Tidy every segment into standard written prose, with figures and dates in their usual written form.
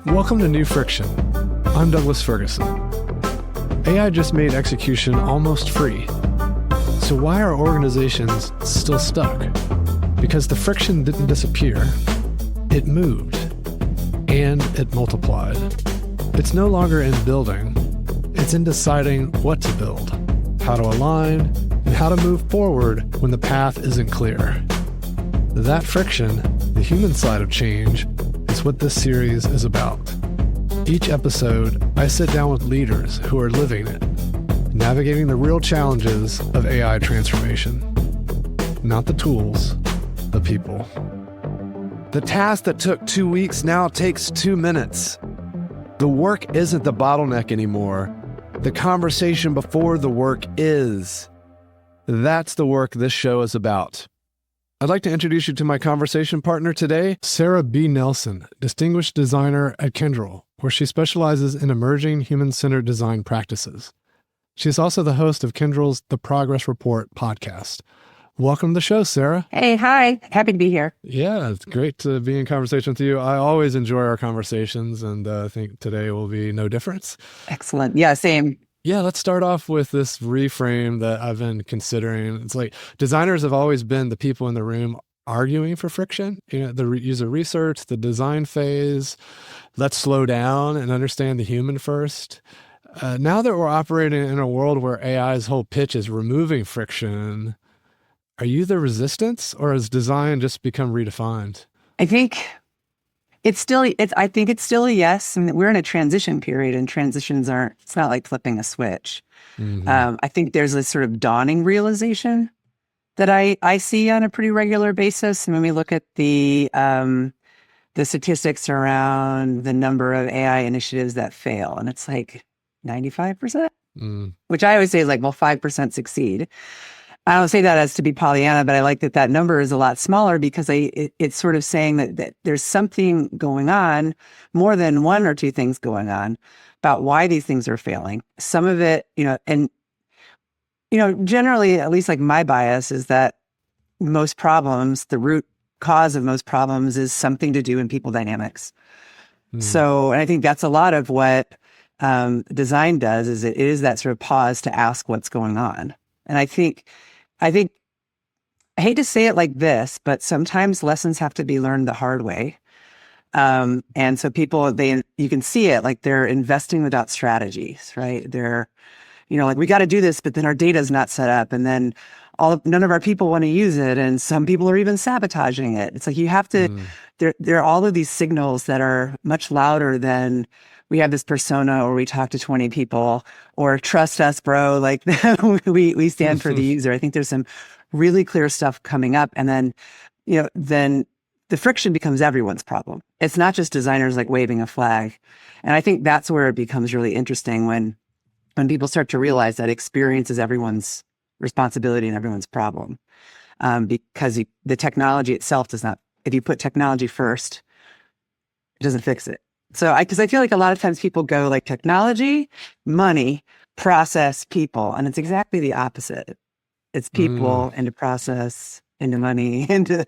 Welcome to New Friction. I'm Douglas Ferguson. AI just made execution almost free. So why are organizations still stuck? Because the friction didn't disappear. It moved. And it multiplied. It's no longer in building. It's in deciding what to build, how to align, and how to move forward when the path isn't clear. That friction, the human side of change, is what this series is about. Each episode, I sit down with leaders who are living it, navigating the real challenges of AI transformation. Not the tools, the people. The task that took 2 weeks now takes 2 minutes. The work isn't the bottleneck anymore. The conversation before the work is. That's the work this show is about. I'd like to introduce you to my conversation partner today, Sarah B. Nelson, Distinguished Designer at Kyndryl, where she specializes in emerging human-centered design practices. She's also the host of Kyndryl's The Progress Report podcast. Welcome to the show, Sarah. Hey, hi. Happy to be here. Yeah, it's great to be in conversation with you. I always enjoy our conversations, and I think today will be no difference. Excellent. Yeah, same. Yeah, let's start off with this reframe that I've been considering. It's like designers have always been the people in the room arguing for friction. You know, the user research, the design phase. Let's slow down and understand the human first. Now that we're operating in a world where AI's whole pitch is removing friction, are you the resistance, or has design just become redefined? I think it's still a yes. I mean, we're in a transition period, and transitions it's not like flipping a switch. Mm-hmm. I think there's this sort of dawning realization that I see on a pretty regular basis. And when we look at the statistics around the number of AI initiatives that fail, and it's like 95%, which I always say is like, well, 5% succeed. I don't say that as to be Pollyanna, but I like that number is a lot smaller because it's sort of saying that there's something going on, more than one or two things going on about why these things are failing. Some of it, generally, at least like my bias is that most problems, the root cause of most problems is something to do in people dynamics. So, and I think that's a lot of what design does, is it is that sort of pause to ask what's going on. And I think I hate to say it like this, but sometimes lessons have to be learned the hard way. And so people, you can see it, like they're investing without strategies, right? They're, like, we got to do this, but then our data is not set up. And then none of our people want to use it. And some people are even sabotaging it. It's like, you have to, there are all of these signals that are much louder than we have this persona, or we talk to 20 people, or trust us, bro. Like we stand for the user. I think there's some really clear stuff coming up. And then, then the friction becomes everyone's problem. It's not just designers like waving a flag. And I think that's where it becomes really interesting when people start to realize that experience is everyone's responsibility and everyone's problem. Because the technology itself does not, if you put technology first, it doesn't fix it. So because I feel like a lot of times people go like technology, money, process, people, and it's exactly the opposite. It's people into process, into money, into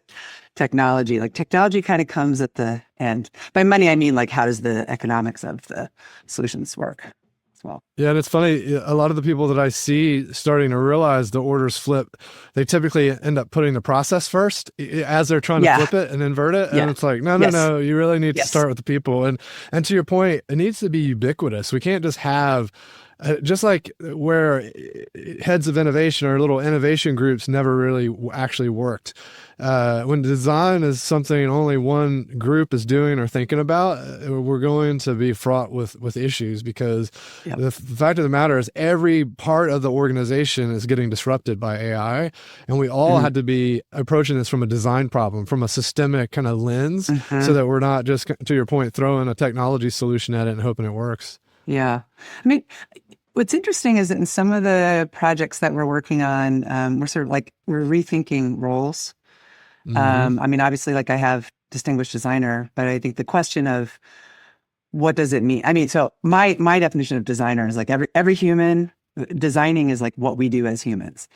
technology. Like technology kind of comes at the end. By money, I mean like how does the economics of the solutions work as well. Yeah, and it's funny, a lot of the people that I see starting to realize the orders flip, they typically end up putting the process first as they're trying to flip it and invert it. And it's like, no, you really need to start with the people. And to your point, it needs to be ubiquitous. We can't just have, just like where heads of innovation or little innovation groups never really actually worked. When design is something only one group is doing or thinking about, we're going to be fraught with issues, because the fact of the matter is every part of the organization is getting disrupted by AI, and we all had to be approaching this from a design problem, from a systemic kind of lens, so that we're not just, to your point, throwing a technology solution at it and hoping it works. Yeah. I mean, what's interesting is that in some of the projects that we're working on, we're rethinking roles. I mean, obviously, like I have distinguished designer, but I think the question of what does it mean? I mean, so my definition of designer is like every human designing is like what we do as humans.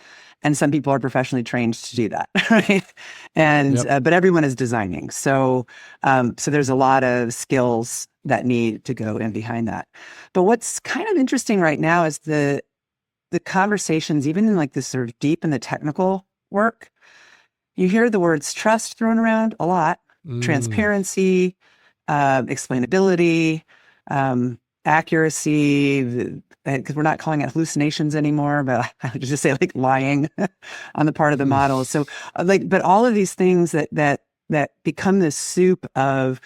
And some people are professionally trained to do that, right? And but everyone is designing. So there's a lot of skills, that need to go in behind that. But what's kind of interesting right now is the conversations, even in like this sort of deep in the technical work, you hear the words trust thrown around a lot, transparency, explainability, accuracy, because we're not calling it hallucinations anymore, but I would just say like lying on the part of the model. So but all of these things that become this soup of,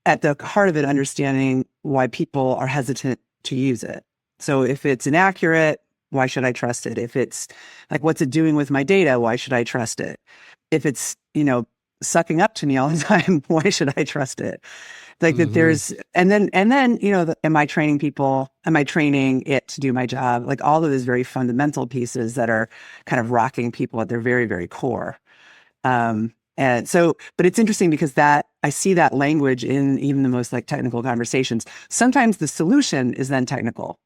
at the heart of it, understanding why people are hesitant to use it. So if it's inaccurate, why should I trust it? If it's like, what's it doing with my data? Why should I trust it? If it's, sucking up to me all the time, why should I trust it? Like that there's, and then, am I training people? Am I training it to do my job? Like all of those very fundamental pieces that are kind of rocking people at their very, very core. And so, but it's interesting because that I see that language in even the most like technical conversations. Sometimes the solution is then technical,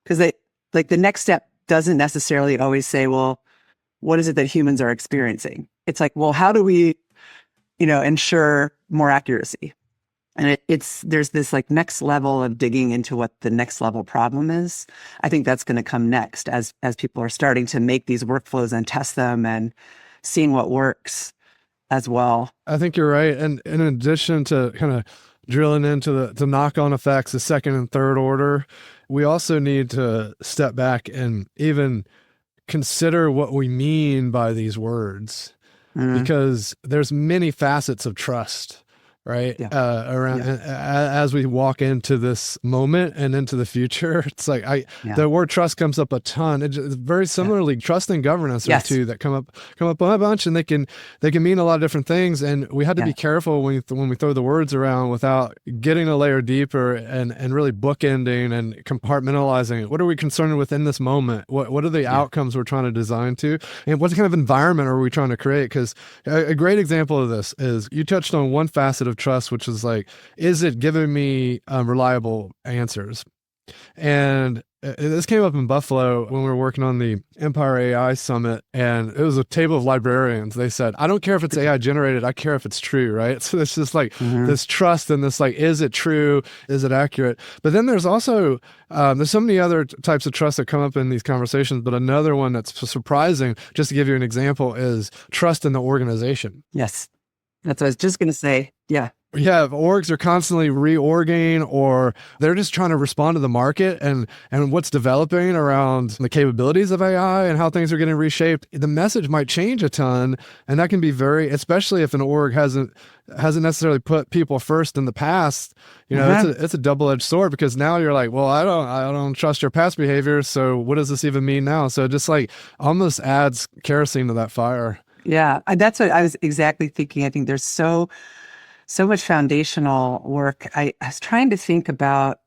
because the next step doesn't necessarily always say, well, what is it that humans are experiencing? It's like, well, how do we, ensure more accuracy? And there's this like next level of digging into what the next level problem is. I think that's going to come next as people are starting to make these workflows and test them and seeing what works as well. I think you're right. And in addition to kind of drilling into the knock-on effects, the second and third order, we also need to step back and even consider what we mean by these words, because there's many facets of trust, right? Around as we walk into this moment and into the future. It's like the word trust comes up a ton. It's very similarly, trust and governance are two that come up a bunch, and they can mean a lot of different things. And we had to be careful when we throw the words around without getting a layer deeper and really bookending and compartmentalizing it. What are we concerned with in this moment? What are the outcomes we're trying to design to? And what kind of environment are we trying to create? Because a great example of this is you touched on one facet of trust, which is like, is it giving me reliable answers? And this came up in Buffalo when we were working on the Empire AI Summit, and it was a table of librarians. They said, I don't care if it's AI generated, I care if it's true, right? So it's just like this trust and this like, is it true? Is it accurate? But then there's also, there's so many other types of trust that come up in these conversations, but another one that's surprising, just to give you an example, is trust in the organization. Yes. That's what I was just going to say. Yeah. Yeah, if orgs are constantly reorging, or they're just trying to respond to the market and what's developing around the capabilities of AI and how things are getting reshaped, the message might change a ton. And that can be especially if an org hasn't necessarily put people first in the past, it's a double-edged sword, because now you're like, well, I don't trust your past behavior. So what does this even mean now? So it just like almost adds kerosene to that fire. Yeah. That's what I was exactly thinking. I think there's so much foundational work. I was trying to think about,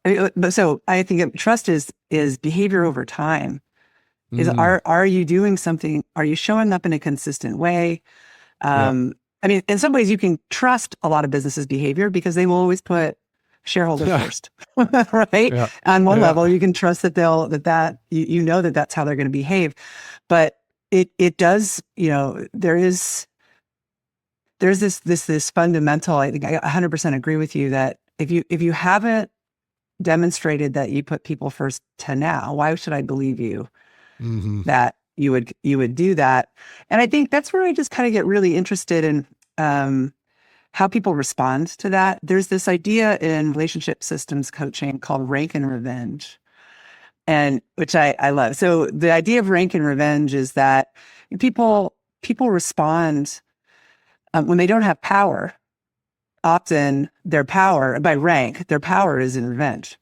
so I think trust is behavior over time. Are you doing something? Are you showing up in a consistent way? I mean, in some ways you can trust a lot of businesses' behavior because they will always put shareholders first, right? Yeah. On one level, you can trust that that's how they're going to behave. But it does, there's this fundamental, I think I 100% agree with you, that if you haven't demonstrated that you put people first to now, why should I believe you that you would do that? And I think that's where I just kind of get really interested in how people respond to that. There's this idea in relationship systems coaching called rank and revenge, and which I love. So the idea of rank and revenge is that people respond when they don't have power. Often their power, by rank, their power is in revenge.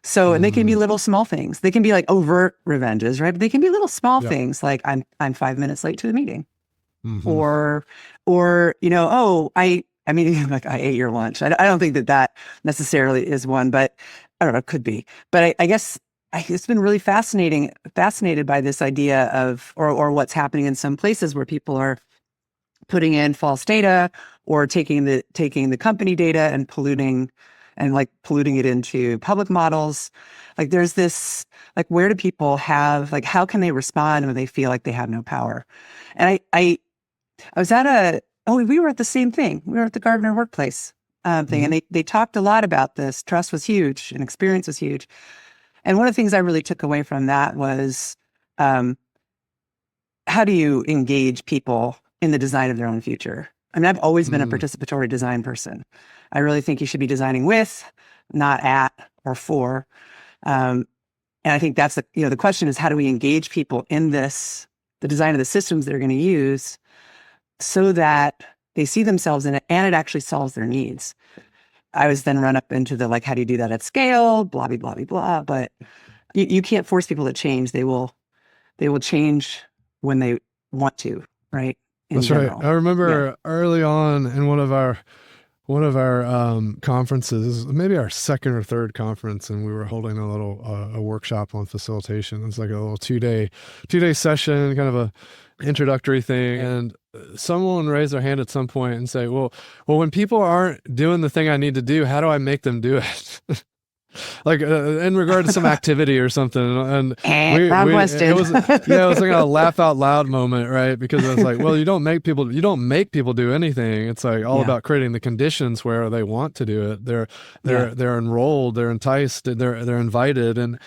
So, and they can be little small things. They can be like overt revenges, right? But they can be little small things like I'm 5 minutes late to the meeting, or I mean, like I ate your lunch. I don't think that necessarily is one, but I don't know, it could be. But I guess it's been really fascinated by this idea of, or what's happening in some places where people are putting in false data or taking the company data and polluting it into public models. Like there's this, like, where do people have, like, how can they respond when they feel like they have no power? And I was at we were at the same thing. We were at the Gardner workplace thing. And they talked a lot about this. Trust was huge and experience was huge. And one of the things I really took away from that was how do you engage people in the design of their own future? I mean, I've always been a participatory design person. I really think you should be designing with, not at or for. And I think that's the question is, how do we engage people in the design of the systems they're going to use so that they see themselves in it and it actually solves their needs. I was then run up into the, how do you do that at scale, blah, blah, blah, blah, blah. But you can't force people to change. They will change when they want to, right? That's general. Right. I remember early on in one of our conferences, maybe our second or third conference, and we were holding a little a workshop on facilitation. It's like a little two-day session, kind of a introductory thing. And someone raised their hand at some point and say, well, when people aren't doing the thing I need to do, how do I make them do it? In regard to some activity or something. And it was like a laugh out loud moment, right? Because it's like, well, you don't make people do anything. It's like all about creating the conditions where they want to do it. They're enrolled, they're enticed, they're invited. And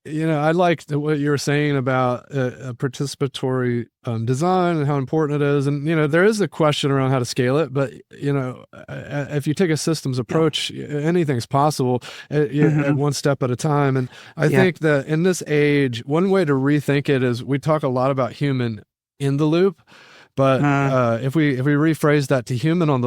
I liked what you were saying about participatory design and how important it is. And, there is a question around how to scale it, but, if you take a systems approach, anything's possible at one step at a time. And I think that in this age, one way to rethink it is we talk a lot about human in the loop, but if we rephrase that to human on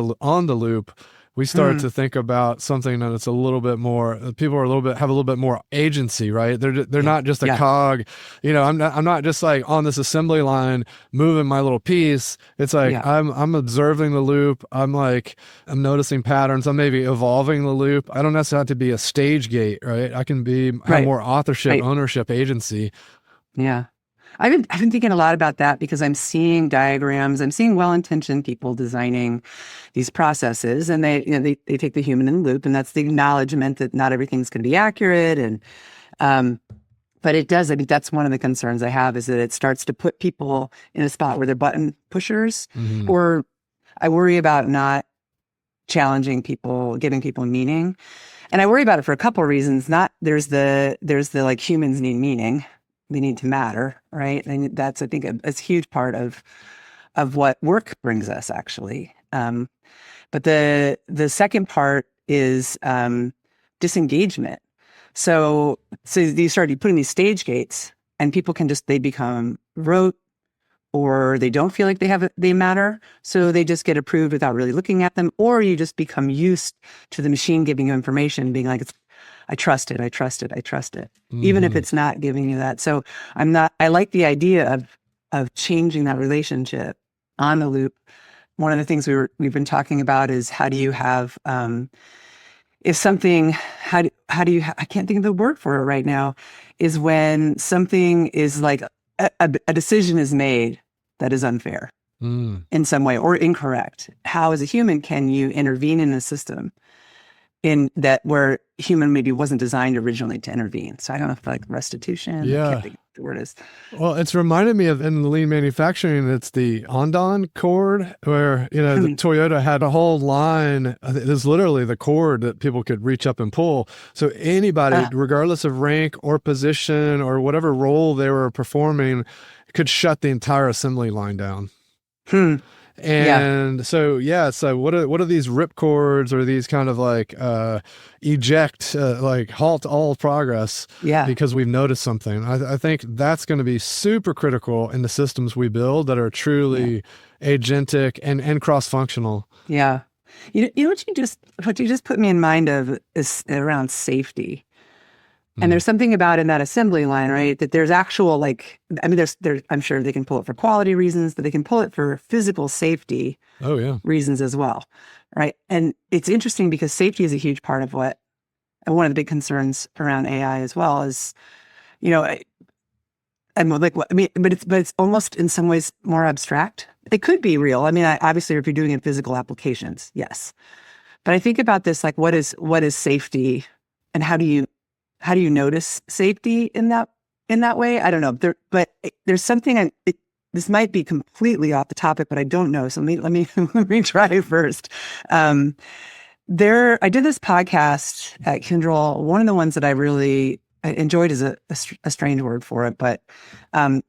the loop, we start to think about something that it's a little bit more, people are have a little bit more agency, right? They're not just a cog. I'm not just like on this assembly line moving my little piece. It's like I'm observing the loop. I'm noticing patterns. I'm maybe evolving the loop. I don't necessarily have to be a stage gate, right? I can have more authorship, ownership, agency. Yeah. I've been thinking a lot about that because I'm seeing diagrams. I'm seeing well-intentioned people designing these processes, and they take the human in the loop, and that's the acknowledgement that not everything's going to be accurate. And but it does. I think that's one of the concerns I have is that it starts to put people in a spot where they're button pushers, or I worry about not challenging people, giving people meaning, and I worry about it for a couple of reasons. There's the humans need meaning. They need to matter, right? And that's, I think, a huge part of what work brings us, actually. But the second part is disengagement. So you start putting these stage gates, and people they become rote, or they don't feel like they matter. So they just get approved without really looking at them, or you just become used to the machine giving you information, being like, I trust it, even if it's not giving you that. So I like the idea of changing that relationship on the loop. One of the things we've been talking about is how do you have, if something, how do you, I can't think of the word for it right now, is when something is like a decision is made that is unfair in some way or incorrect. How as a human can you intervene in a system in that where human maybe wasn't designed originally to intervene? So I don't know if restitution. I can't think of what the word is. Well, it's reminded me of in the lean manufacturing, it's the Ondan cord where, the Toyota had a whole line. It was literally the cord that people could reach up and pull. So anybody, regardless of rank or position or whatever role they were performing, could shut the entire assembly line down. And so what are these rip cords or these kind of eject, halt all progress because we've noticed something. I think that's going to be super critical in the systems we build that are truly agentic and cross-functional. Yeah. You know what you just put me in mind of is around safety. And there's something about in that assembly line, right, that there's actual I'm sure they can pull it for quality reasons, but they can pull it for physical safety reasons as well, right? And it's interesting because safety is a huge part of one of the big concerns around AI as well is, but it's almost in some ways more abstract. It could be real. I mean, obviously, if you're doing it in physical applications, yes. But I think about this, what is safety, and how do you notice safety in that way? I don't know. But there's something this might be completely off the topic, but I don't know. So let me let me try first. I did this podcast at Kyndryl. One of the ones that I really enjoyed is a strange word for it, but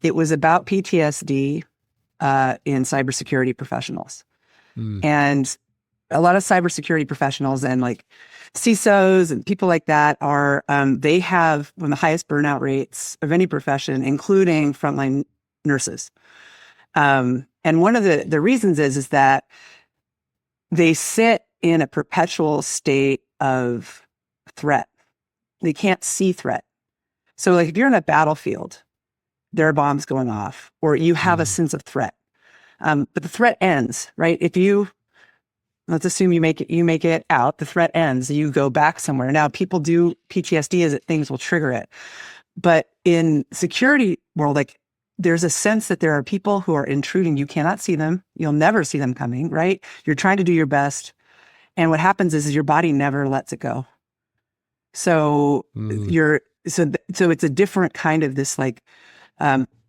it was about PTSD in cybersecurity professionals. And a lot of cybersecurity professionals and like CISOs and people like that are, they have one of the highest burnout rates of any profession, including frontline nurses. And one of the reasons is that they sit in a perpetual state of threat. They can't see threat. So like if you're in a battlefield, there are bombs going off, or you have a sense of threat. But the threat ends, right? Let's assume you make it out, the threat ends, you go back somewhere. Now people do PTSD as things will trigger it. But in security world, like there's a sense that there are people who are intruding. You cannot see them. You'll never see them coming, right? You're trying to do your best. And what happens is your body never lets it go. So so it's a different kind of this like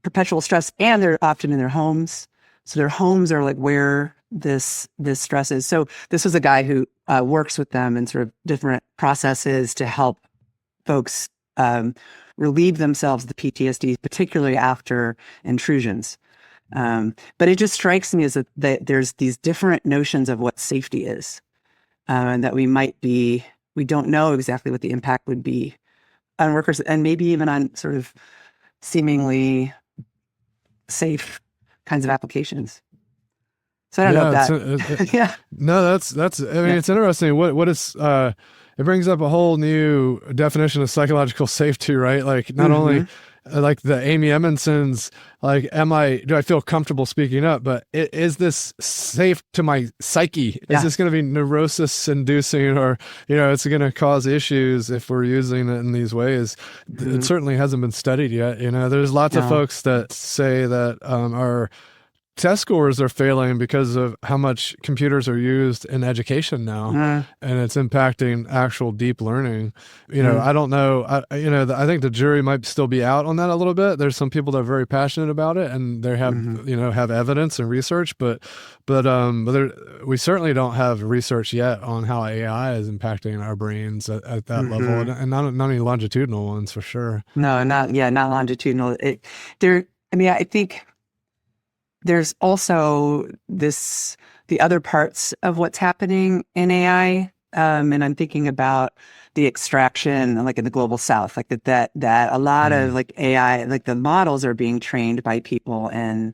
perpetual stress, and they're often in their homes. So their homes are like where this stress is. So this was a guy who works with them in sort of different processes to help folks relieve themselves of the PTSD, particularly after intrusions. But it just strikes me as that there's these different notions of what safety is, and that we don't know exactly what the impact would be on workers, and maybe even on sort of seemingly safe kinds of applications. So I don't know if that. Yeah. No, that's. I mean, it's interesting. What is? It brings up a whole new definition of psychological safety, right? Like not only like the Amy Edmondson's, like, do I feel comfortable speaking up? But is this safe to my psyche? Is this going to be neurosis inducing, or, it's going to cause issues if we're using it in these ways? It certainly hasn't been studied yet. There's lots of folks that say that our test scores are failing because of how much computers are used in education now, and it's impacting actual deep learning. I don't know. I think the jury might still be out on that a little bit. There's some people that are very passionate about it, and they have, have evidence and research, but we certainly don't have research yet on how AI is impacting our brains at that level, and not any longitudinal ones for sure. No, not longitudinal. I think there's also the other parts of what's happening in AI. And I'm thinking about the extraction, like in the global South, like that a lot of like AI, like the models are being trained by people in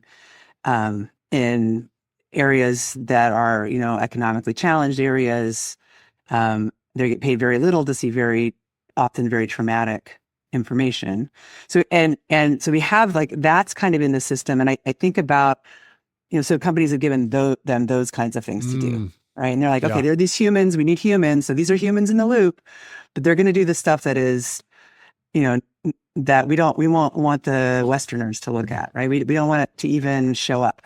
areas that are, economically challenged areas. They get paid very little to see very often very traumatic information. So, and so we have like, that's kind of in the system. And I think about, so companies have given them those kinds of things to do, right? And they're like, okay, there are these humans, we need humans. So these are humans in the loop, but they're going to do the stuff that is, that we won't want the Westerners to look at, right? We don't want it to even show up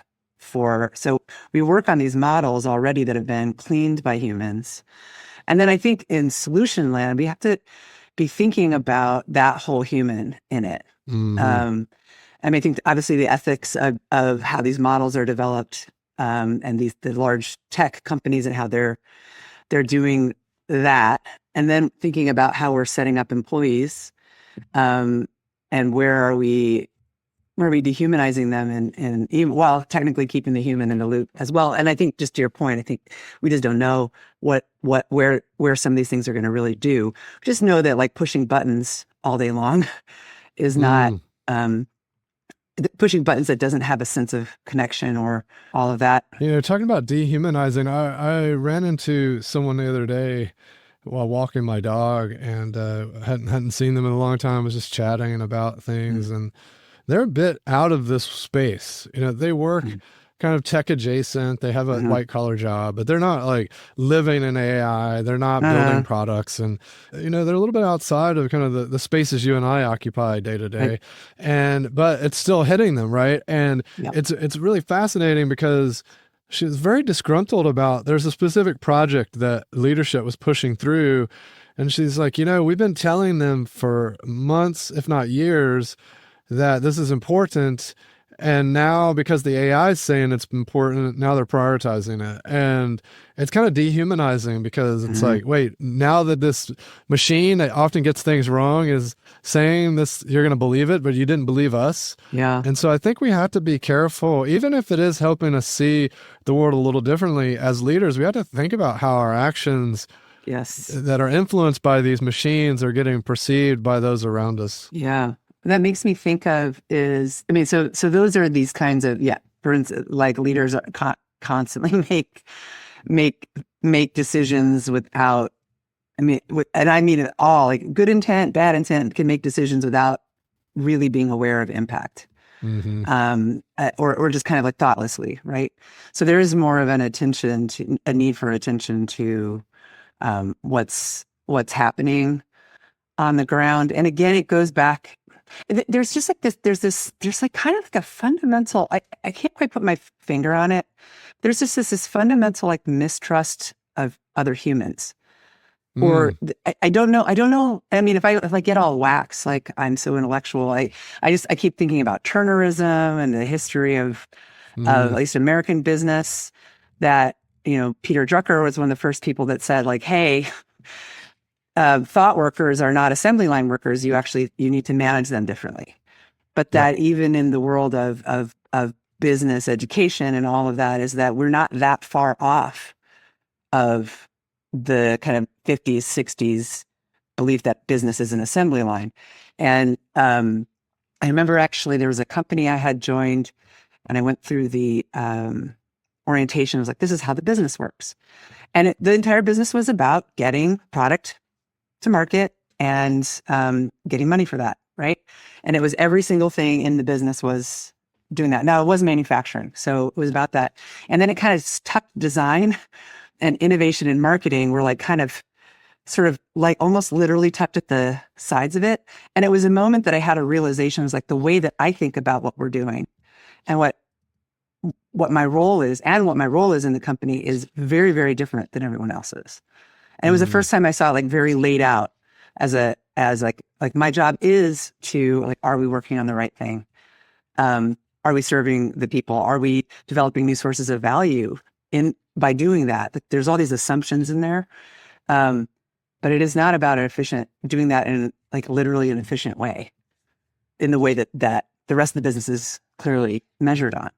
so we work on these models already that have been cleaned by humans. And then I think in Solution Land, we have to be thinking about that whole human in it. I think obviously the ethics of how these models are developed, and the large tech companies and how they're doing that, and then thinking about how we're setting up employees, and where are we dehumanizing them, and even while technically keeping the human in the loop as well. And I think, just to your point, I think we just don't know where some of these things are going to really do. We just know that like pushing buttons all day long is not pushing buttons that doesn't have a sense of connection or all of that. Talking about dehumanizing, I ran into someone the other day while walking my dog, and hadn't seen them in a long time. I was just chatting about things, and they're a bit out of this space. They work kind of tech adjacent. They have a white collar job, but they're not like living in AI. They're not building products, and they're a little bit outside of kind of the spaces you and I occupy day to day. But it's still hitting them, right? And it's really fascinating because she was very disgruntled about, there's a specific project that leadership was pushing through, and she's like, we've been telling them for months, if not years, that this is important, And now, because the AI is saying it's important, now they're prioritizing it. And it's kind of dehumanizing, because it's like, wait, now that this machine that often gets things wrong is saying this, you're going to believe it, but you didn't believe us. Yeah. And so I think we have to be careful, even if it is helping us see the world a little differently as leaders. We have to think about how our actions that are influenced by these machines are getting perceived by those around us. Yeah. That makes me think of so those are these kinds of, for instance, like leaders are constantly make decisions without, and I mean it all, like good intent, bad intent, can make decisions without really being aware of impact. Or just kind of like thoughtlessly, right? So there is more of a need for attention to what's happening on the ground. And again, it goes back. There's just like this. There's like kind of like a fundamental. I can't quite put my finger on it. There's just this fundamental like mistrust of other humans. Or I don't know. I mean, if I get all wax, like I'm so intellectual, I keep thinking about Turnerism and the history of at least American business. That, Peter Drucker was one of the first people that said, like, hey, thought workers are not assembly line workers. You need to manage them differently. But that even in the world of business education and all of that, is that we're not that far off of the kind of 50s, 60s belief that business is an assembly line. And I remember actually there was a company I had joined, and I went through the orientation. I was like, this is how the business works. And the entire business was about getting product to market and getting money for that, right? And it was every single thing in the business was doing that. Now, it was manufacturing, so it was about that. And then it kind of tucked design and innovation in marketing were like kind of sort of like almost literally tucked at the sides of it. And it was a moment that I had a realization. It was like the way that I think about what we're doing and what my role is, and what my role is in the company, is very, very different than everyone else's. And it was the first time I saw it like very laid out as like my job is to, like, are we working on the right thing? Are we serving the people? Are we developing new sources of value by doing that? Like, there's all these assumptions in there. But it is not about doing that in like literally an efficient way, in the way that the rest of the business is clearly measured on.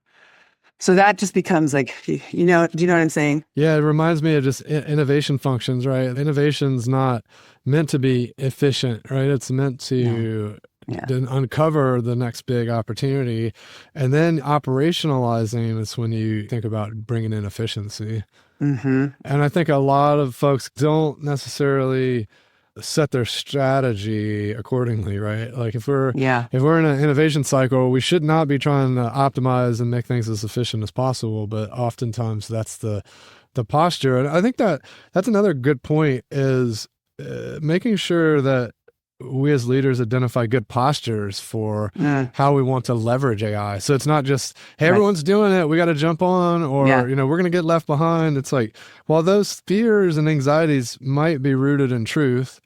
So that just becomes like, do you know what I'm saying? Yeah, it reminds me of just innovation functions, right? Innovation's not meant to be efficient, right? It's meant to uncover the next big opportunity. And then operationalizing is when you think about bringing in efficiency. And I think a lot of folks don't necessarily set their strategy accordingly, right? Like if we're in an innovation cycle, we should not be trying to optimize and make things as efficient as possible. But oftentimes that's the posture. And I think that's another good point, is making sure that we as leaders identify good postures for how we want to leverage AI. So it's not just, hey, everyone's doing it, we got to jump on, or, we're going to get left behind. It's like, while those fears and anxieties might be rooted in truth,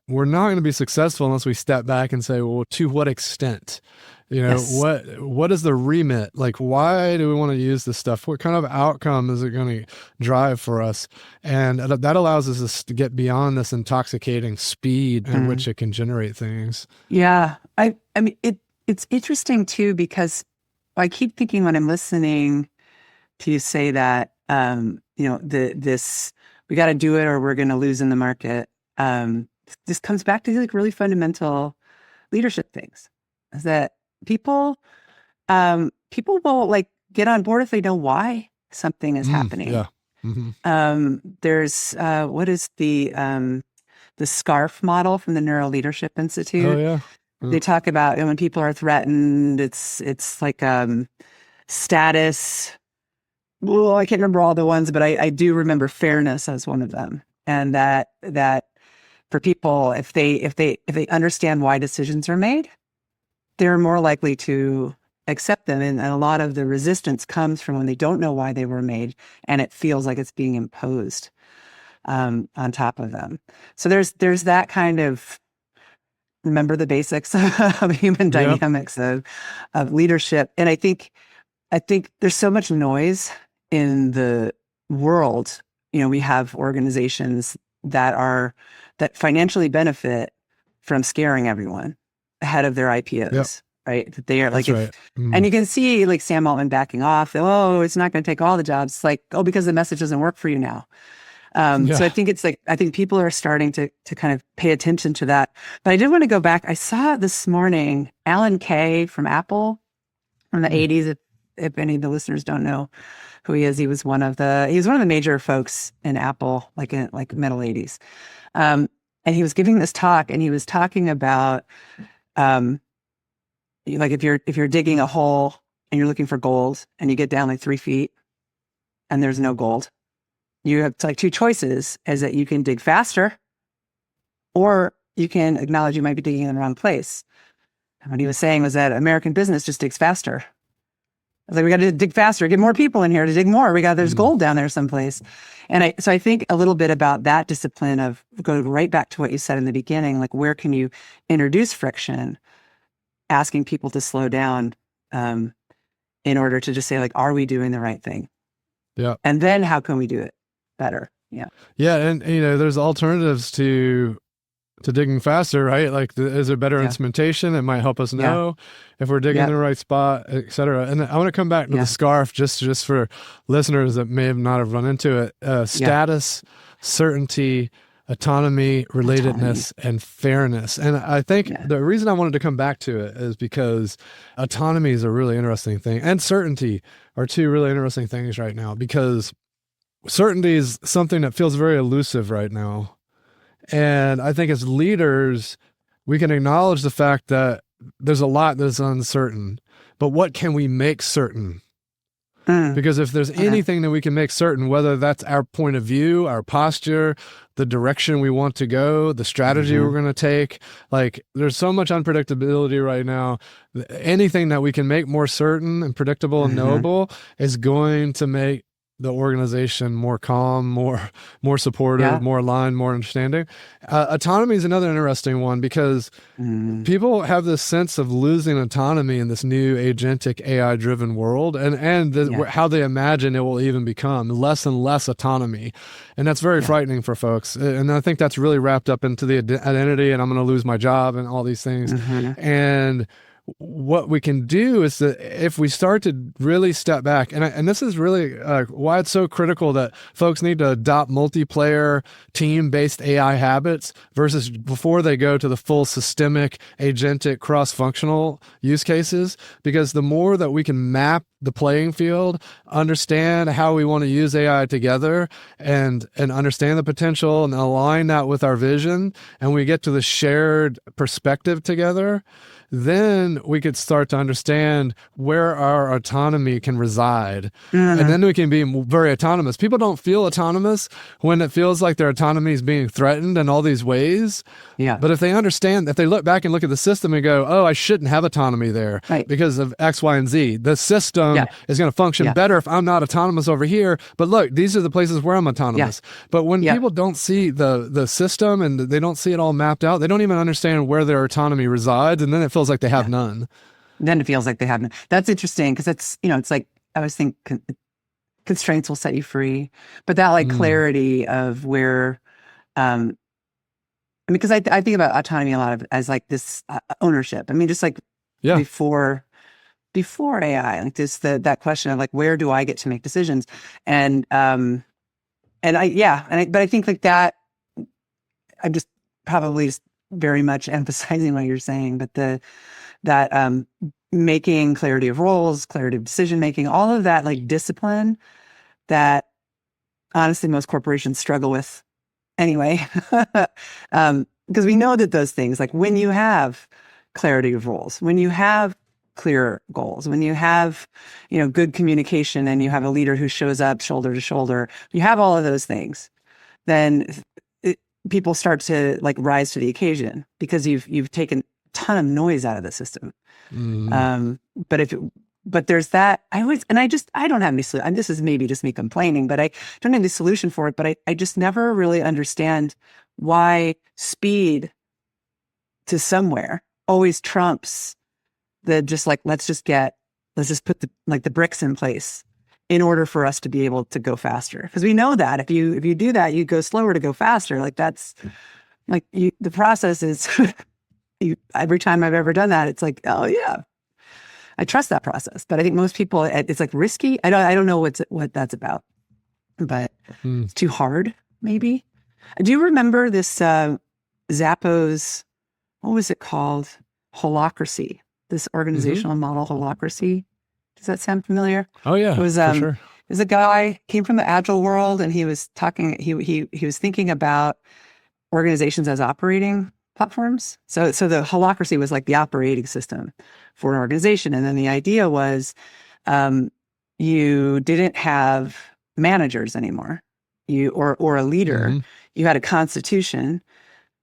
we're not going to be successful unless we step back and say, well, to what extent? What is the remit? Like, why do we want to use this stuff? What kind of outcome is it going to drive for us? And that allows us to get beyond this intoxicating speed in which it can generate things. Yeah. I mean, it's interesting too, because I keep thinking when I'm listening to you say that, this, we got to do it or we're going to lose in the market. This comes back to like really fundamental leadership things, is that people will like get on board if they know why something is happening. There's what is the SCARF model from the NeuroLeadership Institute. They talk about when people are threatened, it's like status. Well, I can't remember all the ones, but I do remember fairness as one of them. And that for people, if they understand why decisions are made, they're more likely to accept them. And a lot of the resistance comes from when they don't know why they were made, and it feels like it's being imposed on top of them. So there's that kind of remember the basics of human dynamics of leadership. And I think there's so much noise in the world. We have organizations that financially benefit from scaring everyone ahead of their IPOs, right? That they are like, and you can see like Sam Altman backing off. Oh, it's not going to take all the jobs. It's like, oh, because the message doesn't work for you now. So I think I think people are starting to kind of pay attention to that. But I did want to go back. I saw this morning, Alan Kay from Apple from the 80s. If any of the listeners don't know who he is, he was one of the major folks in Apple, like in middle 80s. And he was giving this talk, and he was talking about, like if you're digging a hole and you're looking for gold and you get down like 3 feet and there's no gold, you have like two choices: is that you can dig faster, or you can acknowledge you might be digging in the wrong place. And what he was saying was that American business just digs faster. Like, we got to dig faster, get more people in here to dig more. There's gold down there someplace. And so I think a little bit about that discipline of go right back to what you said in the beginning, like where can you introduce friction, asking people to slow down in order to just say like, are we doing the right thing? Yeah. And then how can we do it better? Yeah. Yeah. And, there's alternatives to digging faster, right? Like, is there better instrumentation that might help us know if we're digging in the right spot, et cetera? And I want to come back to the SCARF just for listeners that may not have run into it. Status, certainty, autonomy, relatedness, and fairness. And I think the reason I wanted to come back to it is because autonomy is a really interesting thing, and certainty are two really interesting things right now, because certainty is something that feels very elusive right now. And I think as leaders, we can acknowledge the fact that there's a lot that's uncertain, but what can we make certain? Because if there's anything that we can make certain, whether that's our point of view, our posture, the direction we want to go, the strategy we're going to take, like there's so much unpredictability right now. Anything that we can make more certain and predictable and knowable is going to make the organization more calm, more supportive, more aligned, more understanding. Autonomy is another interesting one, because people have this sense of losing autonomy in this new agentic AI-driven world, and how they imagine it will even become less and less autonomy. And that's very frightening for folks. And I think that's really wrapped up into the identity, and I'm going to lose my job and all these things. And what we can do is that if we start to really step back, and this is really why it's so critical that folks need to adopt multiplayer, team-based AI habits versus before they go to the full systemic, agentic, cross-functional use cases, because the more that we can map the playing field, understand how we want to use AI together, and understand the potential and align that with our vision, and we get to the shared perspective together, then we could start to understand where our autonomy can reside. And then we can be very autonomous. People don't feel autonomous when it feels like their autonomy is being threatened in all these ways. But if they understand, if they look back and look at the system and go, oh, I shouldn't have autonomy there because of X, Y, and Z. The system is going to function better if I'm not autonomous over here. But look, these are the places where I'm autonomous. But when people don't see the system and they don't see it all mapped out, they don't even understand where their autonomy resides. And then it feels like they have none. Then it feels like they have none. That's interesting, because it's, it's like, I always think constraints will set you free, but that clarity of where, because I think about autonomy a lot as like this ownership. I mean, just like before AI, like this, that question of like, where do I get to make decisions? But I think like that, I'm just probably just very much emphasizing what you're saying, but that making clarity of roles, clarity of decision making, all of that like discipline that honestly most corporations struggle with anyway, because we know that those things, like when you have clarity of roles, when you have clear goals, when you have good communication, and you have a leader who shows up shoulder to shoulder, you have all of those things, then people start to like rise to the occasion, because you've taken a ton of noise out of the system. But there's that. I don't have any solution. And this is maybe just me complaining, but I don't have any solution for it. But I just never really understand why speed to somewhere always trumps the just like, let's just put the bricks in place in order for us to be able to go faster. Because we know that if you do that, you go slower to go faster. Like that's like the process is every time I've ever done that, it's like, oh yeah, I trust that process. But I think most people, it's like risky. I don't know what that's about, but it's too hard maybe. Do you remember this Zappos, what was it called? Holacracy, this organizational model, Holacracy. Does that sound familiar? Oh yeah, it was for sure. There's a guy came from the agile world, and he was talking. He was thinking about organizations as operating platforms. So the Holacracy was like the operating system for an organization, and then the idea was you didn't have managers anymore, or a leader. You had a constitution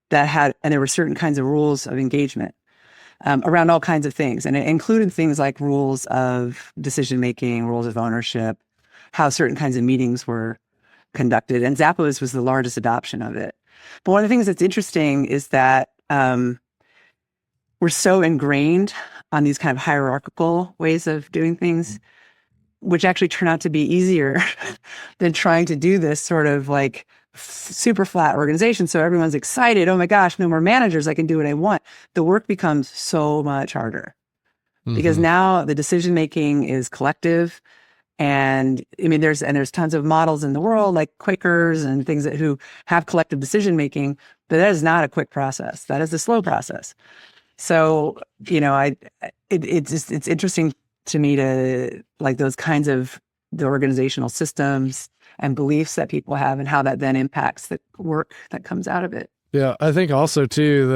that had, and there were certain kinds of rules of engagement. Around all kinds of things. And it included things like rules of decision-making, rules of ownership, how certain kinds of meetings were conducted. And Zappos was the largest adoption of it. But one of the things that's interesting is that we're so ingrained on these kind of hierarchical ways of doing things, which actually turn out to be easier than trying to do this sort of like super flat organization. So everyone's excited. Oh my gosh, no more managers. I can do what I want. The work becomes so much harder because now the decision-making is collective. And I mean, there's tons of models in the world like Quakers and things who have collective decision-making, but that is not a quick process. That is a slow process. So, it's interesting to me to like those kinds of the organizational systems and beliefs that people have and how that then impacts the work that comes out of it. Yeah, I think also too,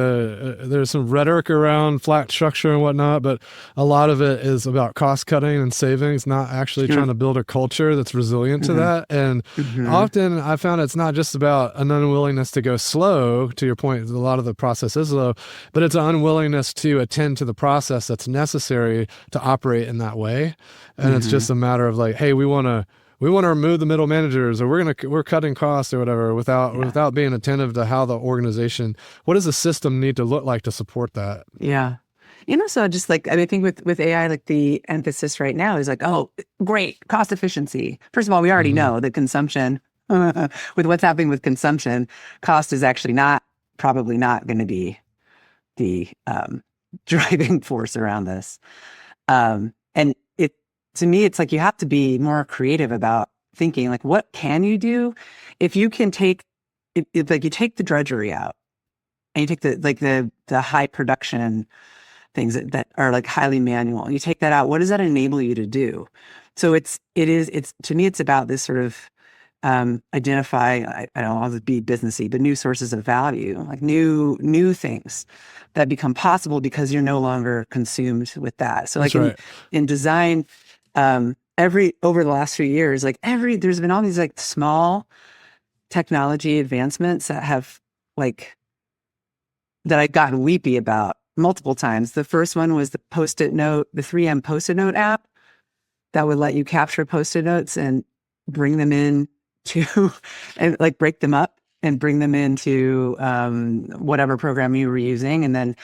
there's some rhetoric around flat structure and whatnot, but a lot of it is about cost cutting and savings, not actually trying to build a culture that's resilient to that. And often I found it's not just about an unwillingness to go slow, to your point, a lot of the process is slow, but it's an unwillingness to attend to the process that's necessary to operate in that way. And it's just a matter of like, hey, we want to remove the middle managers, or we're cutting costs or whatever without being attentive to how the organization, what does the system need to look like to support that? Yeah. So just like, I think with AI, like the emphasis right now is like, oh, great, cost efficiency. First of all, we already know that consumption, with what's happening with consumption, cost is actually probably not going to be the driving force around this. And to me, it's like you have to be more creative about thinking like, what can you do if you can take like you take the drudgery out and you take the high production things that are like highly manual. You take that out. What does that enable you to do? So it's to me, it's about this sort of identify, I don't know, I'll be businessy, but new sources of value, like new things that become possible because you're no longer consumed with that. So like in design, over the last few years, there's been all these like small technology advancements that have that I've gotten weepy about multiple times. The first one was the Post-it note, the 3M Post-it note app that would let you capture Post-it notes and bring them in and like break them up and bring them into whatever program you were using. And then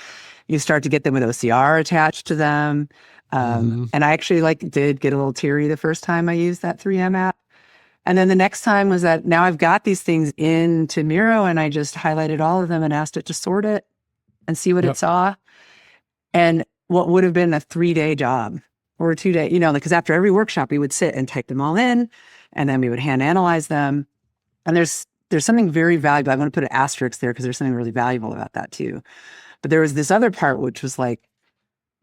you start to get them with OCR attached to them. And I actually did get a little teary the first time I used that 3M app. And then the next time was that now I've got these things into Miro and I just highlighted all of them and asked it to sort it and see what it saw. And what would have been a 3-day job or a 2-day, because after every workshop we would sit and type them all in and then we would hand analyze them. And there's something very valuable. I'm going to put an asterisk there because there's something really valuable about that too. But there was this other part, which was like,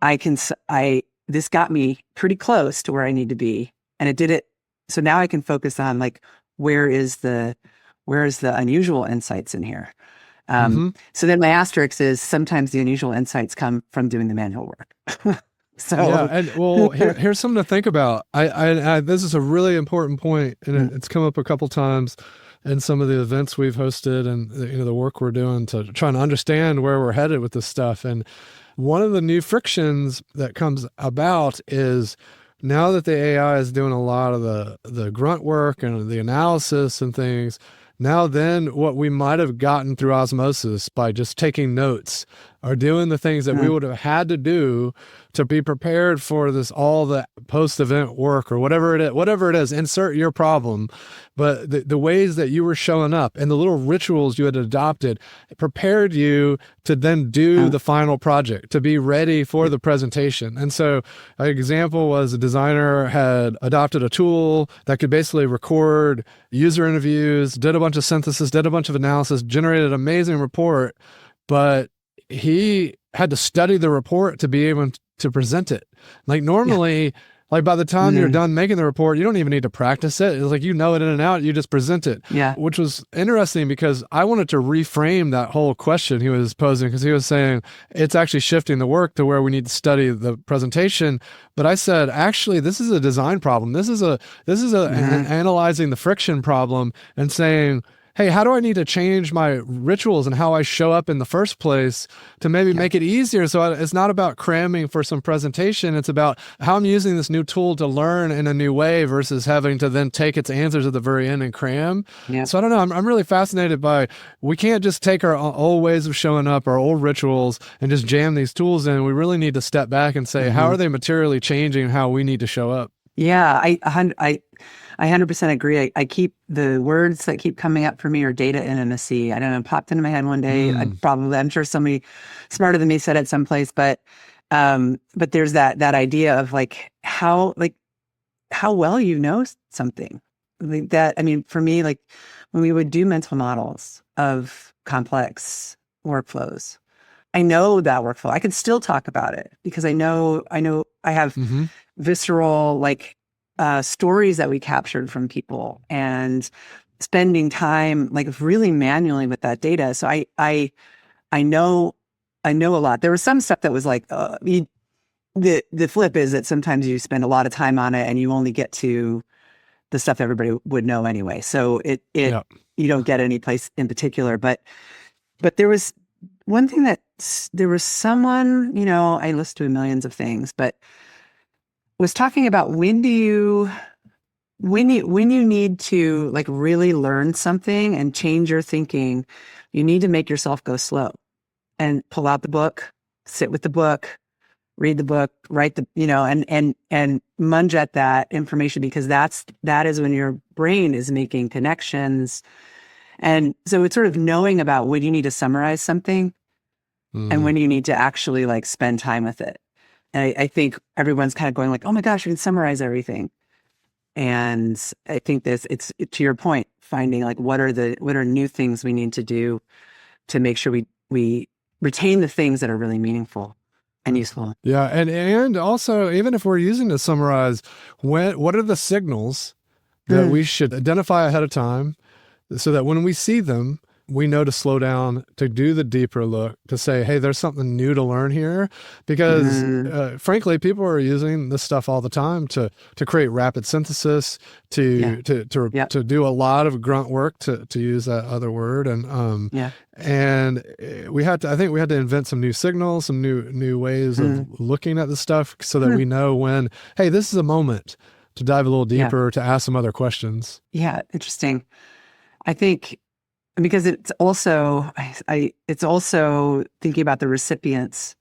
this got me pretty close to where I need to be. And it did it. So now I can focus on where is the unusual insights in here? So then my asterisk is sometimes the unusual insights come from doing the manual work. So yeah, and well, here's something to think about. I this is a really important point, and it's come up a couple times in some of the events we've hosted and the work we're doing to try and understand where we're headed with this stuff. And one of the new frictions that comes about is now that the AI is doing a lot of the grunt work and the analysis and things, Now then, what we might have gotten through osmosis by just taking notes or doing the things that we would have had to do to be prepared for this, all the post-event work or whatever it is, insert your problem. But the ways that you were showing up and the little rituals you had adopted prepared you to then do the final project, to be ready for the presentation. And so an example was a designer had adopted a tool that could basically record user interviews, did a bunch of synthesis, did a bunch of analysis, generated an amazing report, but he had to study the report to be able to present it. Like normally, like by the time you're done making the report, you don't even need to practice it. It's like, you know it in and out, you just present it. Yeah. Which was interesting because I wanted to reframe that whole question he was posing, because he was saying it's actually shifting the work to where we need to study the presentation. But I said, actually, this is a design problem. This is analyzing the friction problem and saying, hey, how do I need to change my rituals and how I show up in the first place to maybe make it easier? So it's not about cramming for some presentation. It's about how I'm using this new tool to learn in a new way versus having to then take its answers at the very end and cram. Yeah. So I don't know. I'm really fascinated by, we can't just take our old ways of showing up, our old rituals, and just jam these tools in. We really need to step back and say, how are they materially changing how we need to show up? Yeah, I 100% agree. I keep the words that keep coming up for me are data intimacy. I don't know, it popped into my head one day. I'm sure somebody smarter than me said it someplace, but there's that idea of how well you know something. Like that. I mean, for me, like when we would do mental models of complex workflows, I know that workflow. I can still talk about it because I know I have visceral stories that we captured from people and spending time really manually with that data. So I know a lot. There was some stuff that was the flip is that sometimes you spend a lot of time on it and you only get to the stuff everybody would know anyway. So you don't get any place in particular. But there was one thing there was someone, I listen to millions of things, but was talking about when you need to really learn something and change your thinking, you need to make yourself go slow and pull out the book, sit with the book, read the book, write and munge at that information, because that is when your brain is making connections. And so it's sort of knowing about when you need to summarize something and when you need to actually spend time with it. And I think everyone's kind of going oh my gosh, we can summarize everything. And I think it's to your point, finding what are new things we need to do to make sure we retain the things that are really meaningful and useful. Yeah. And also, even if we're using to summarize, what are the signals that we should identify ahead of time so that when we see them, we know to slow down, to do the deeper look, to say, hey, there's something new to learn here. Because frankly, people are using this stuff all the time to create rapid synthesis, to do a lot of grunt work, to use that other word. And I think we had to invent some new signals, some new ways of looking at the stuff so that we know when, hey, this is a moment to dive a little deeper, to ask some other questions. Yeah, interesting. I think because it's also it's also thinking about the recipients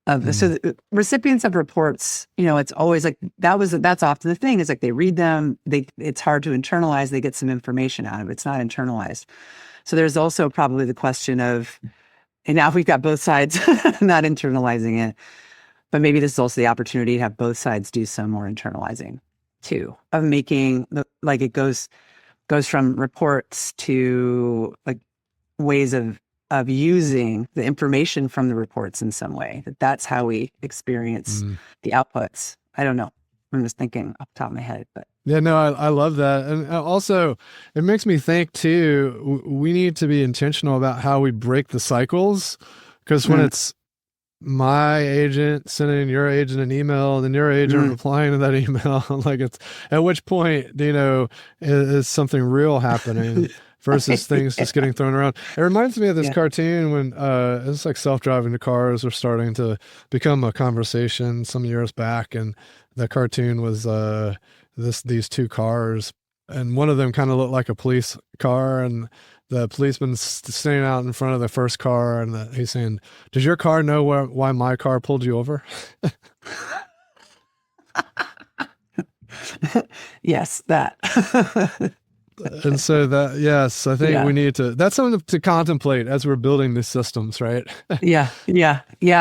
of so the recipients of reports. It's always that's often the thing is they read them. It's hard to internalize. They get some information out of it. It's not internalized. So there's also probably the question of, and now we've got both sides not internalizing it, but maybe this is also the opportunity to have both sides do some more internalizing too, of making it goes from reports to ways of using the information from the reports in some way. That's how we experience the outputs. I don't know. I'm just thinking off the top of my head, but. Yeah, no, I love that. And also it makes me think too, we need to be intentional about how we break the cycles, because when it's my agent sending your agent an email, then your agent replying to that email, it's at which point, is something real happening versus things just getting thrown around. It reminds me of this cartoon when it's self-driving cars were starting to become a conversation some years back, and the cartoon was these two cars and one of them kind of looked like a police car, and the policeman's standing out in front of the first car, and he's saying, "Does your car know why my car pulled you over?" Yes, that. And so that, yes, I think we need to, that's something to contemplate as we're building these systems, right? Yeah,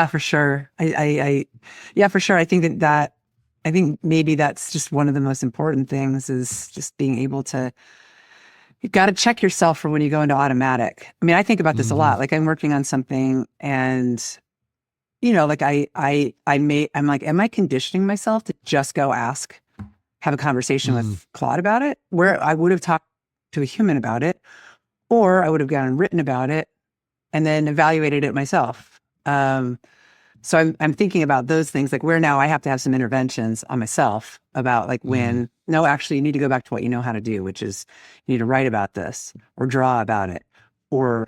for sure. Yeah, for sure. I think I think maybe that's just one of the most important things, is just being able to, you've got to check yourself for when you go into automatic. I mean, I think about this a lot. Like, I'm working on something, and, like I'm like, am I conditioning myself to just go have a conversation with Claude about it, where I would have talked to a human about it, or I would have gone and written about it and then evaluated it myself. So I'm thinking about those things, like where now I have to have some interventions on myself about, like, when, no, actually you need to go back to what you know how to do, which is you need to write about this or draw about it, or,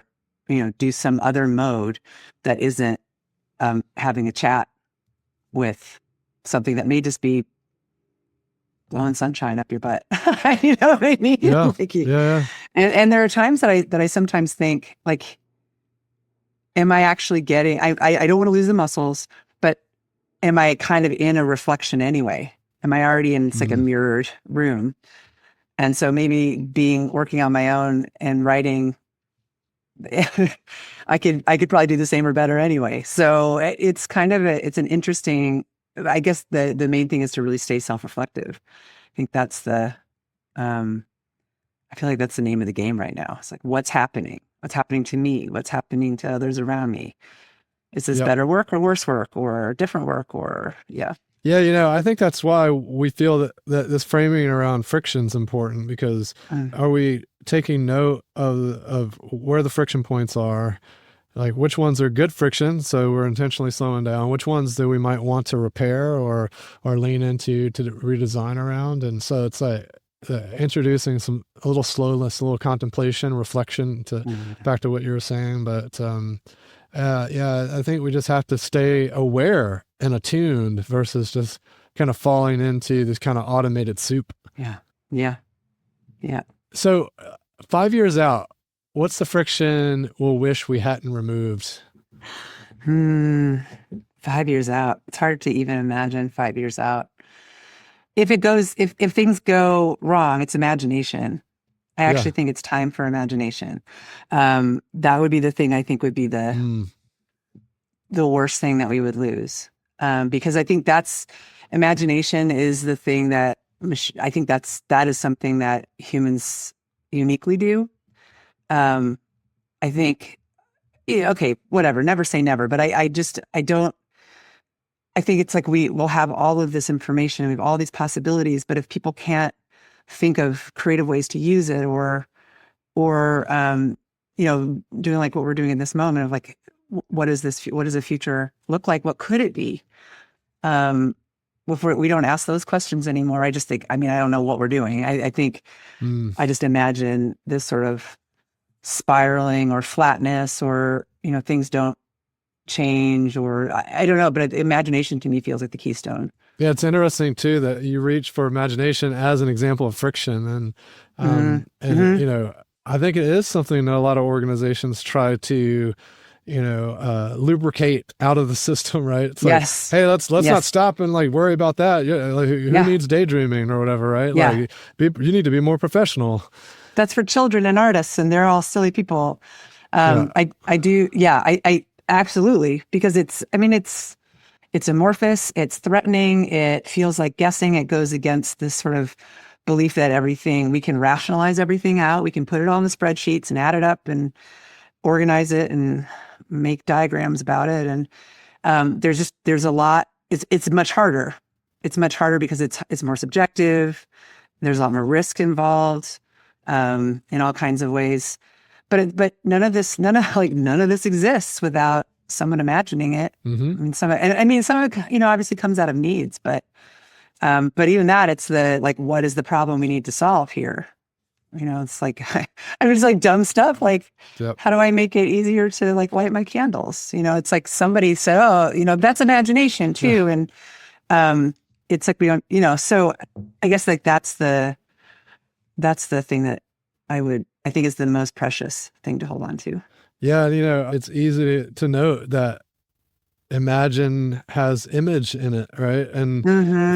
do some other mode that isn't having a chat with something that may just be blowing sunshine up your butt. You know what I mean? Yeah. Yeah. And there are times that I sometimes think, like, am I actually getting, I don't want to lose the muscles, but am I kind of in a reflection anyway? Am I already in, it's like a mirrored room? And so maybe working on my own and writing, I could probably do the same or better anyway. So it's kind of it's an interesting, I guess the main thing is to really stay self-reflective. I think that's I feel like that's the name of the game right now. It's like, what's happening? What's happening to me? What's happening to others around me? Is this better work or worse work or different work or, Yeah, I think that's why we feel that this framing around friction is important, because are we taking note of where the friction points are? Like, which ones are good friction, so we're intentionally slowing down? Which ones do we might want to repair or lean into to redesign around? And so it's like introducing a little slowness, a little contemplation, reflection back to what you were saying. But I think we just have to stay aware and attuned versus just kind of falling into this kind of automated soup. Yeah. So 5 years out, what's the friction we'll wish we hadn't removed? 5 years out. It's hard to even imagine 5 years out. If things go wrong, it's imagination. I actually think it's time for imagination. That would be the thing I think would be the worst thing that we would lose. Because I think imagination is the thing that I think that is something that humans uniquely do. I think, okay, whatever, never say never, but I think it's like we'll have all of this information, we have all these possibilities, but if people can't think of creative ways to use it, or doing like what we're doing in this moment of, like, what does the future look like? What could it be? If we don't ask those questions anymore, I just think, I don't know what we're doing. I think I just imagine this sort of spiraling or flatness, or, things don't change, or I don't know, but imagination to me feels like the keystone. Yeah, it's interesting too that you reach for imagination as an example of friction, and I think it is something that a lot of organizations try to lubricate out of the system, right? It's like, hey, let's not stop and like worry about that. Who needs daydreaming or whatever, right? Like, you need to be more professional. That's for children and artists, and they're all silly people. I absolutely, because it's amorphous, it's threatening, it feels like guessing, it goes against this sort of belief that we can rationalize everything out, we can put it all in the spreadsheets and add it up and organize it and make diagrams about it. And there's a lot, it's much harder. It's much harder because it's more subjective, there's a lot more risk involved, in all kinds of ways. But none of this exists without someone imagining it. Some of it, obviously comes out of needs, but even that, it's what is the problem we need to solve here? It's like, it's like dumb stuff. Like, how do I make it easier to light my candles? It's like somebody said, oh, that's imagination too. And it's like, we don't, so I guess that's the that's the thing that I think is the most precious thing to hold on to. Yeah, it's easy to note that Imagine has image in it, right? And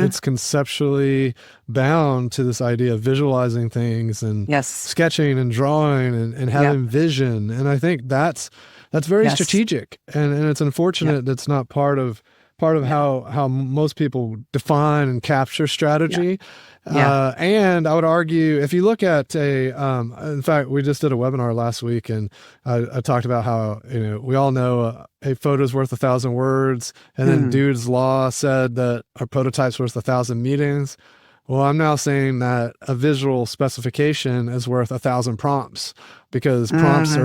it's conceptually bound to this idea of visualizing things and sketching and drawing and having vision. And I think that's very strategic. And it's unfortunate that's not part of how most people define and capture strategy. And I would argue, if you look at in fact, we just did a webinar last week, and I talked about how, we all know a photo's worth 1,000 words, and then Dude's Law said that a prototype's worth 1,000 meetings. Well, I'm now saying that a visual specification is worth 1,000 prompts, because prompts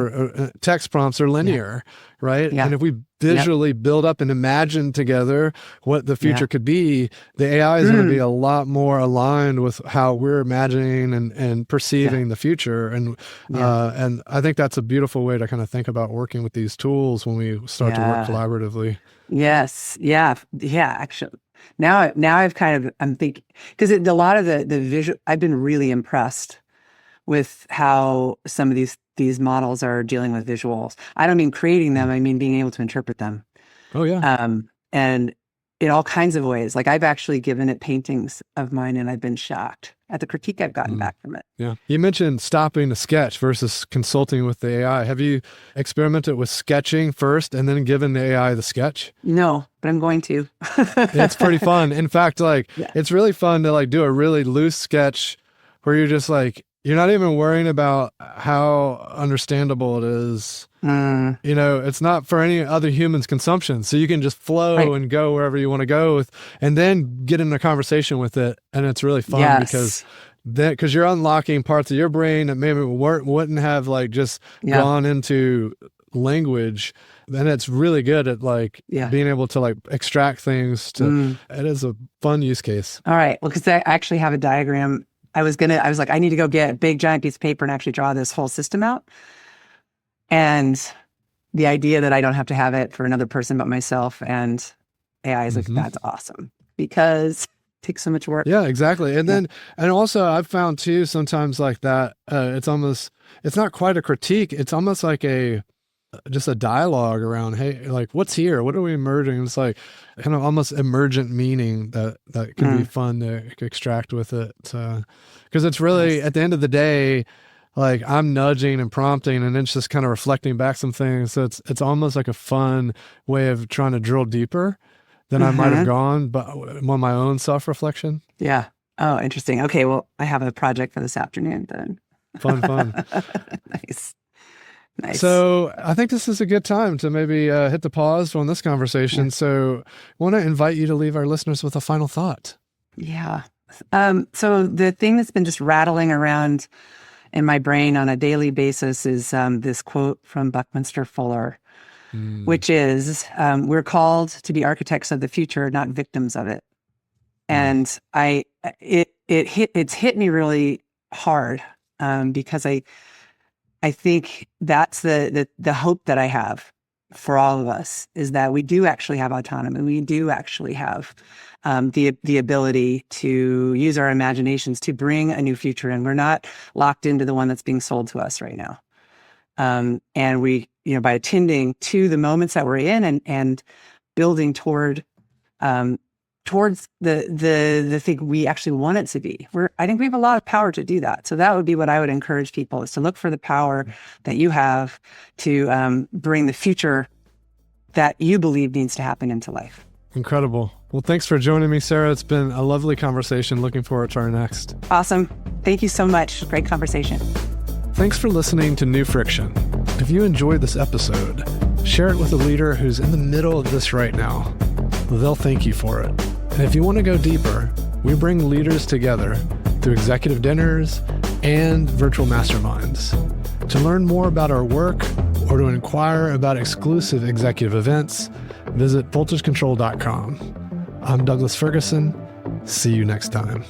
text prompts are linear, right? And if we visually build up and imagine together what the future could be, the AI is going to be a lot more aligned with how we're imagining and perceiving the future. And I think that's a beautiful way to kind of think about working with these tools when we start to work collaboratively. Yes. Yeah. Actually. Now I'm thinking, because a lot of the visual, I've been really impressed with how some of these models are dealing with visuals. I don't mean creating them, I mean being able to interpret them. Oh yeah. And in all kinds of ways. Like, I've actually given it paintings of mine, and I've been shocked at the critique I've gotten back from it. Yeah. You mentioned stopping to sketch versus consulting with the AI. Have you experimented with sketching first and then given the AI the sketch? No, but I'm going to. It's pretty fun. In fact, it's really fun to do a really loose sketch where you're just you're not even worrying about how understandable it is. It's not for any other human's consumption. So you can just flow and go wherever you want to go with, and then get in a conversation with it. And it's really fun because you're unlocking parts of your brain that maybe wouldn't have just gone into language. And it's really good at being able to extract things to, it is a fun use case. All right. Well, because I actually have a diagram. I was like, I need to go get a big giant piece of paper and actually draw this whole system out. And the idea that I don't have to have it for another person but myself and AI is that's awesome, because it takes so much work. Yeah, exactly. And then, and also I've found too, sometimes that, it's not quite a critique. It's almost just a dialogue around, hey, what's here? What are we emerging? It's kind of almost emergent meaning that can be fun to extract with it. Because it's really, at the end of the day, I'm nudging and prompting, and it's just kind of reflecting back some things. So it's almost like a fun way of trying to drill deeper than I might have gone, but on my own self-reflection. Yeah. Oh, interesting. Okay. Well, I have a project for this afternoon then. Fun. Nice. So I think this is a good time to maybe hit the pause on this conversation. So I want to invite you to leave our listeners with a final thought. Yeah. So the thing that's been just rattling around in my brain on a daily basis is this quote from Buckminster Fuller, which is, we're called to be architects of the future, not victims of it. And it's hit me really hard because I think that's the hope that I have for all of us, is that we do actually have autonomy. We do actually have the ability to use our imaginations to bring a new future, and we're not locked into the one that's being sold to us right now. And we, by attending to the moments that we're in and building towards the thing we actually want it to be. I think we have a lot of power to do that. So that would be what I would encourage people, is to look for the power that you have to bring the future that you believe needs to happen into life. Incredible. Well, thanks for joining me, Sarah. It's been a lovely conversation. Looking forward to our next. Awesome. Thank you so much. Great conversation. Thanks for listening to New Friction. If you enjoyed this episode, share it with a leader who's in the middle of this right now. They'll thank you for it. And if you want to go deeper, we bring leaders together through executive dinners and virtual masterminds. To learn more about our work or to inquire about exclusive executive events, visit voltagecontrol.com. I'm Douglas Ferguson. See you next time.